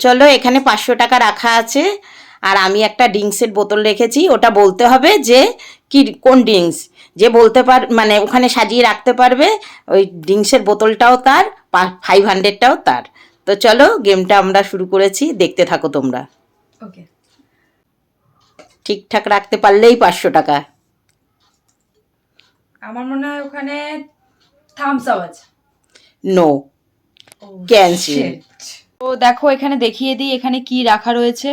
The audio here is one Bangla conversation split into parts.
চলো, এখানে 500 টাকা রাখা আছে, আর আমি একটা ড্রিঙ্কসের বোতল রেখেছি। ওটা বলতে হবে যে কি কোন ড্রিঙ্কস, যে বলতে মানে ওখানে সাজিয়ে রাখতে পারবে, ওই ড্রিঙ্কসের বোতলটাও তার, 500টাও তার। তো চলো, গেমটা আমরা শুরু করেছি, দেখতে থাকো তোমরা। ওকে, ঠিকঠাক রাখতে পারলেই 500 টাকা। আমার মনে হয় ওখানে থামস আপ আছে। No, cancel. তো দেখো, এখানে দেখিয়ে দিই এখানে কি রাখা রয়েছে।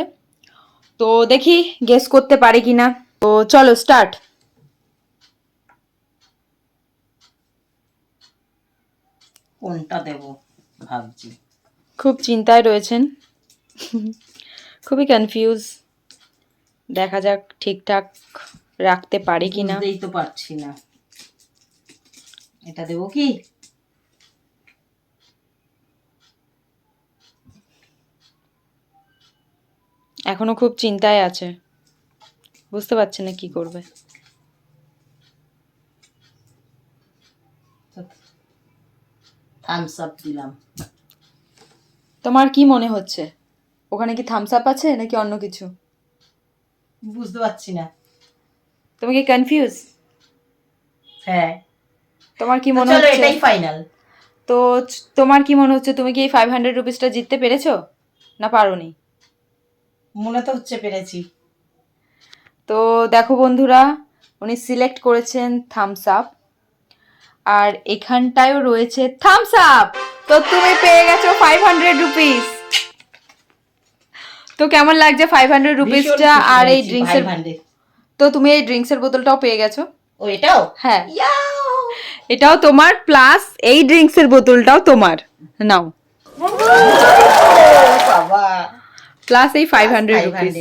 তো দেখি গেস করতে পারে কিনা। তো চলো স্টার্ট। কোনটা দেব ভাবছি। খুব চিন্তায় রয়েছেন, খুবই কনফিউজ। দেখা যাক ঠিকঠাক রাখতে পারে কিনা। বুঝতেই তো পারছি না, এটা দেব কি? এখনো খুব চিন্তায় আছে, বুঝতে পারছে না কি করবে। থামস আপ দিলাম। তোমার কি মনে হচ্ছে, ওখানে কি থামস আপ আছে নাকি অন্য কিছু? বুঝতে পারছি না। তুমি কি কনফিউজ? হ্যাঁ। তোমার কি মনে চলো, হচ্ছে? এটাই ফাইনাল। তো তোমার কি মনে হচ্ছে, তুমি কি এই 500 রুপিসটা জিততে পেরেছো না পারোনি? মনে তো হচ্ছে পেরেছি। তো দেখো বন্ধুরা, উনি সিলেক্ট করেছেন থামস আপ, আর এখানটায়ও রয়েছে থামস আপ। তো তুমি পেয়ে গেছো 500 রুপিস। তো কেমন লাগছে 500 রুপিসটা আর এই ড্রিঙ্কসের? তো তুমি এই ড্রিঙ্কসের বোতলটাও পেয়ে গেছো। ও, এটাও? হ্যাঁ, এটাও তোমার, প্লাস এই ড্রিঙ্কসের বোতলটাও তোমার। নাও, বাবা, প্লাস এই 500 রুপিস।